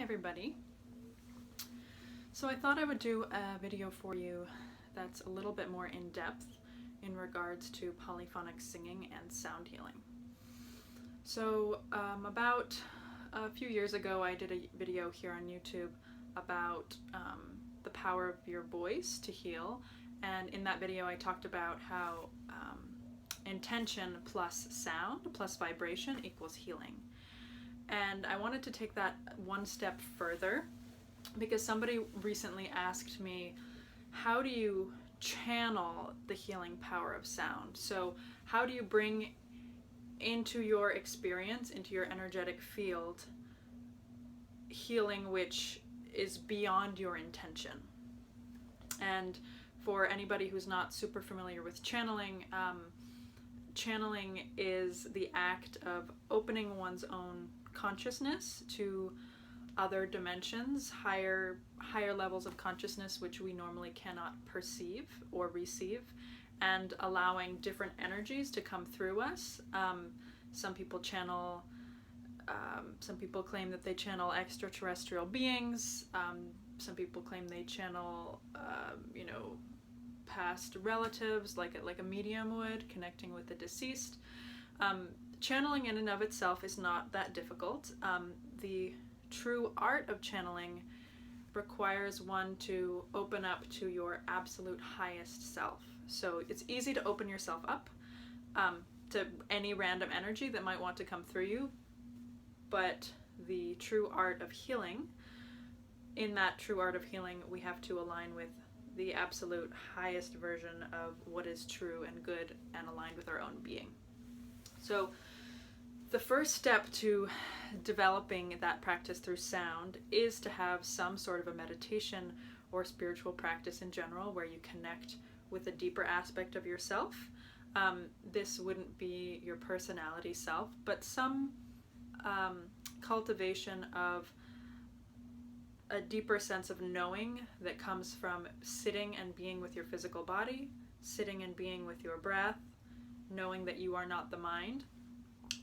everybody. So I thought I would do a video for you that's a little bit more in depth in regards to polyphonic singing and sound healing. So about a few years ago I did a video here on YouTube about the power of your voice to heal, and in that video I talked about how intention plus sound plus vibration equals healing. And I wanted to take that one step further because somebody recently asked me, how do you channel the healing power of sound? So how do you bring into your experience, into your energetic field, healing which is beyond your intention? And for anybody who's not super familiar with channeling, channeling is the act of opening one's own consciousness to other dimensions, higher levels of consciousness which we normally cannot perceive or receive, and allowing different energies to come through us. Some people channel, some people claim that they channel extraterrestrial beings. Some people claim they channel, past relatives, like a medium would, connecting with the deceased. Channeling in and of itself is not that difficult. The true art of channeling requires one to open up to your absolute highest self. So it's easy to open yourself up to any random energy that might want to come through you, but the true art of healing, in that true art of healing, we have to align with the absolute highest version of what is true and good and aligned with our own being. So the first step to developing that practice through sound is to have some sort of a meditation or spiritual practice in general where you connect with a deeper aspect of yourself. This wouldn't be your personality self, but some cultivation of a deeper sense of knowing that comes from sitting and being with your physical body, sitting and being with your breath, knowing that you are not the mind.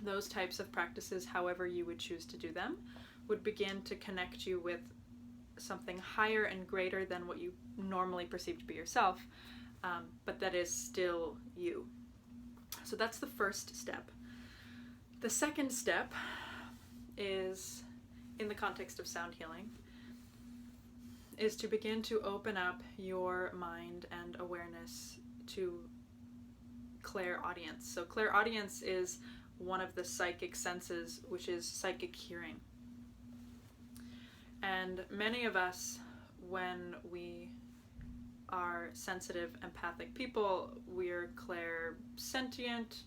Those types of practices, however you would choose to do them, would begin to connect you with something higher and greater than what you normally perceive to be yourself, but that is still you. So that's the first step. The second step is, in the context of sound healing, is to begin to open up your mind and awareness to clairaudience. So clairaudience is one of the psychic senses, which is psychic hearing. And many of us, when we are sensitive, empathic people, we're clairsentient.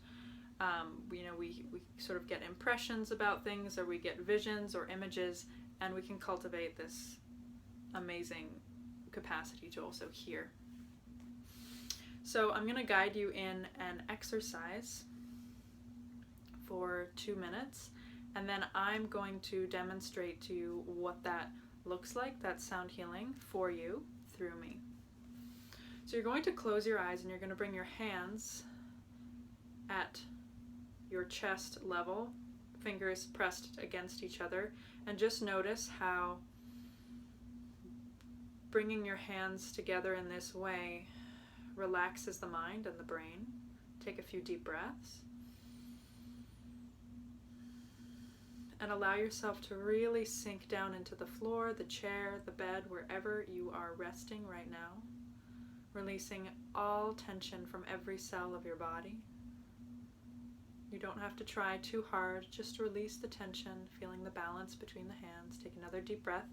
We sort of get impressions about things, or we get visions or images, and we can cultivate this amazing capacity to also hear. So I'm going to guide you in an exercise for 2 minutes, and then I'm going to demonstrate to you what that looks like, that sound healing, for you through me. So you're going to close your eyes and you're going to bring your hands at your chest level, fingers pressed against each other, and just notice how bringing your hands together in this way relaxes the mind and the brain. Take a few deep breaths and allow yourself to really sink down into the floor, the chair, the bed, wherever you are resting right now, releasing all tension from every cell of your body. You don't have to try too hard, just release the tension, feeling the balance between the hands. Take another deep breath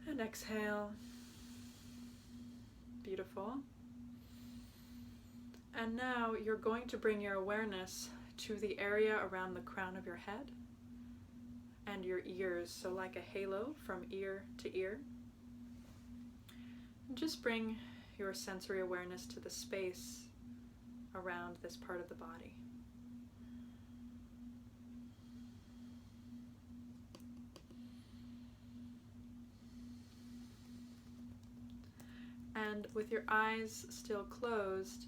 and exhale. Beautiful. And now you're going to bring your awareness to the area around the crown of your head and your ears, so like a halo from ear to ear. And just bring your sensory awareness to the space around this part of the body. And with your eyes still closed,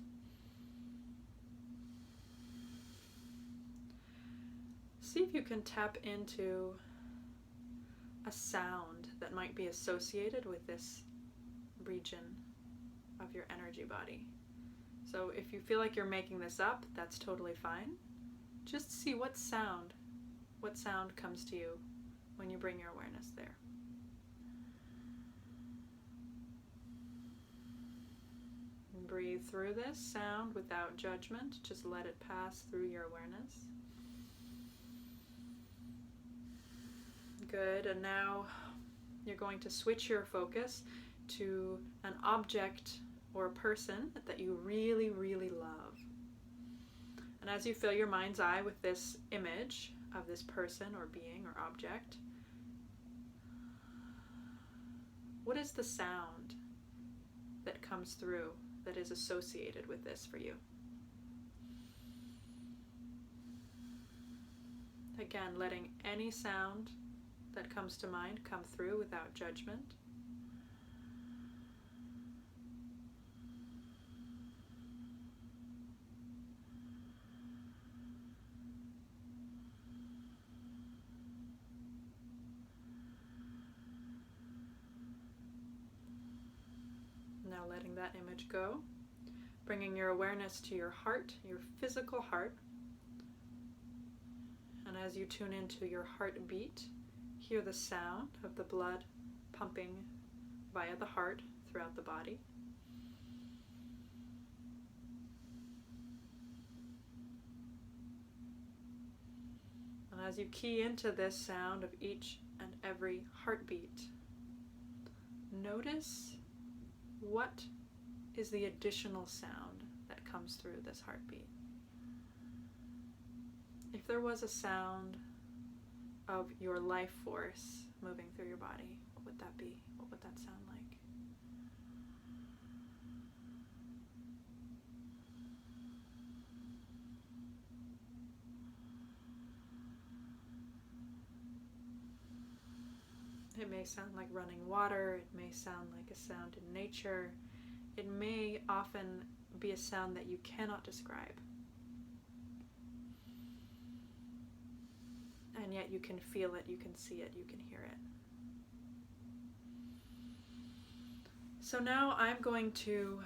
see if you can tap into a sound that might be associated with this region of your energy body. So if you feel like you're making this up, that's totally fine. Just see what sound comes to you when you bring your awareness there. And breathe through this sound without judgment. Just let it pass through your awareness. Good, and now you're going to switch your focus to an object or a person that you really, really love. And as you fill your mind's eye with this image of this person or being or object, what is the sound that comes through that is associated with this for you? Again, letting any sound that comes to mind come through without judgment. Now letting that image go, bringing your awareness to your heart, your physical heart. And as you tune into your heartbeat, hear the sound of the blood pumping via the heart throughout the body. And as you key into this sound of each and every heartbeat, notice what is the additional sound that comes through this heartbeat. If there was a sound of your life force moving through your body, what would that be? What would that sound like? It may sound like running water, it may sound like a sound in nature, it may often be a sound that you cannot describe. And yet you can feel it, you can see it, you can hear it. So now I'm going to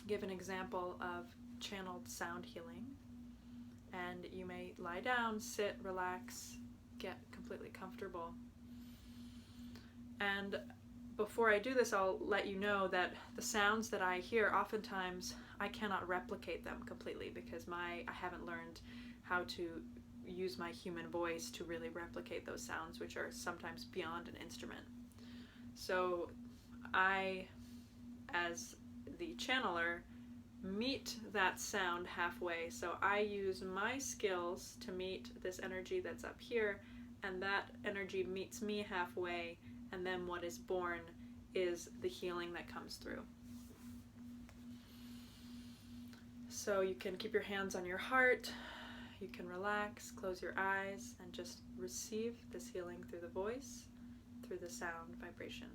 give an example of channeled sound healing. And you may lie down, sit, relax, get completely comfortable. And before I do this, I'll let you know that the sounds that I hear, oftentimes I cannot replicate them completely because I haven't learned how to use my human voice to really replicate those sounds, which are sometimes beyond an instrument. So I, as the channeler, meet that sound halfway. So I use my skills to meet this energy that's up here, and that energy meets me halfway, and then what is born is the healing that comes through. So you can keep your hands on your heart, you can relax, close your eyes, and just receive this healing through the voice, through the sound vibration.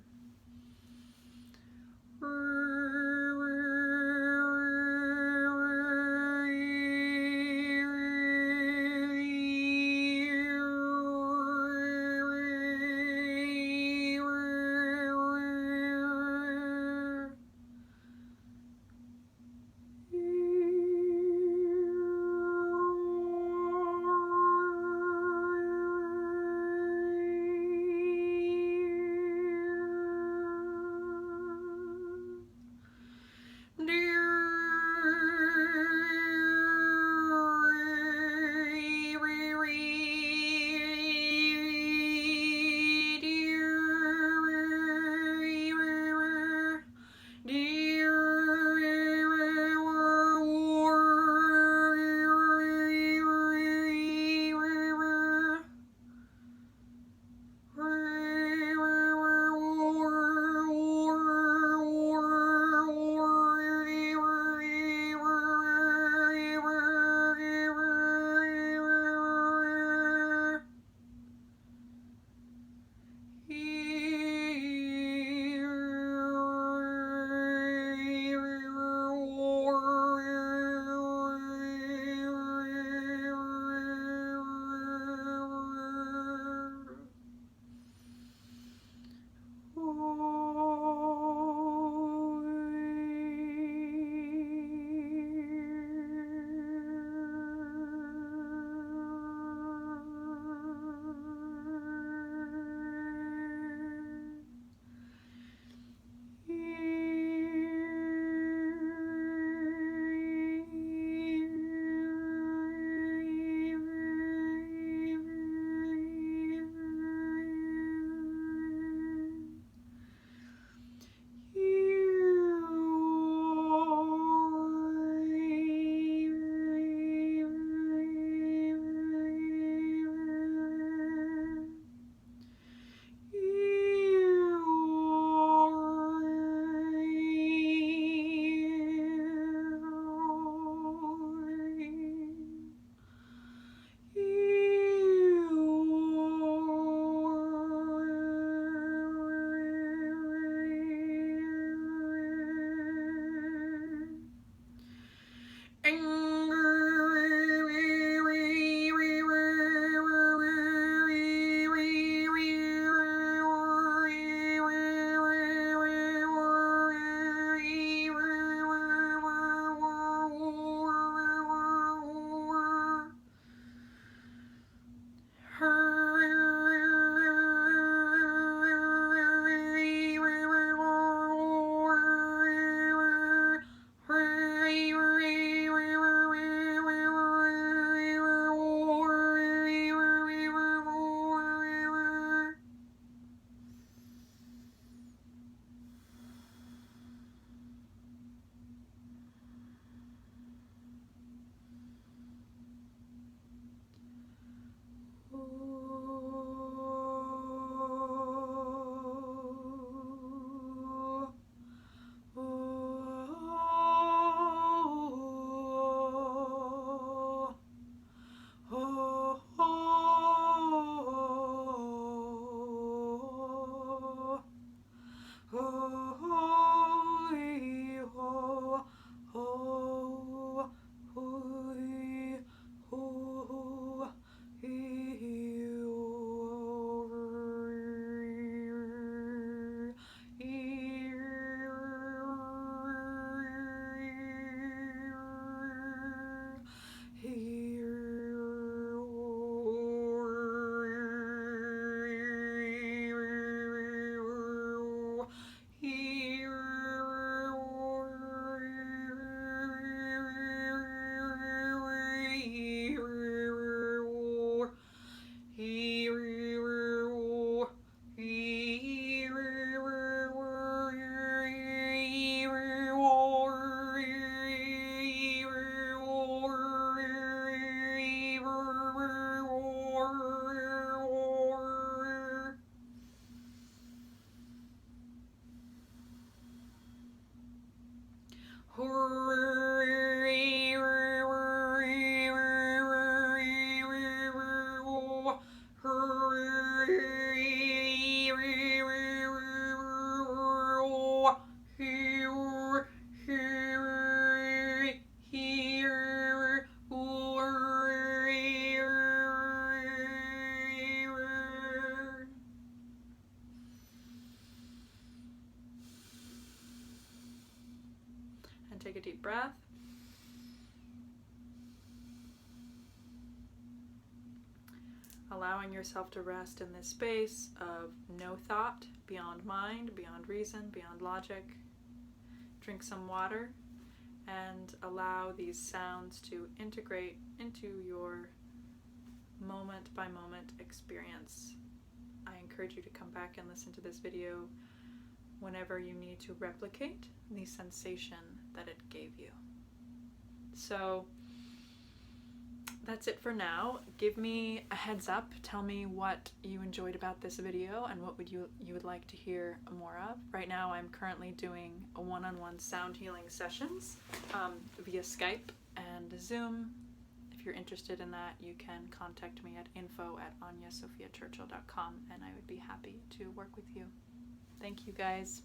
And take a deep breath. Allowing yourself to rest in this space of no thought, beyond mind, beyond reason, beyond logic. Drink some water and allow these sounds to integrate into your moment by moment experience. I encourage you to come back and listen to this video whenever you need to replicate the sensation that it gave you. So that's it for now. Give me a heads up. Tell me what you enjoyed about this video and what you would like to hear more of. Right now I'm currently doing a one-on-one sound healing sessions via Skype and Zoom. If you're interested in that, you can contact me at info@anyasofiachurchill.com and I would be happy to work with you. Thank you guys.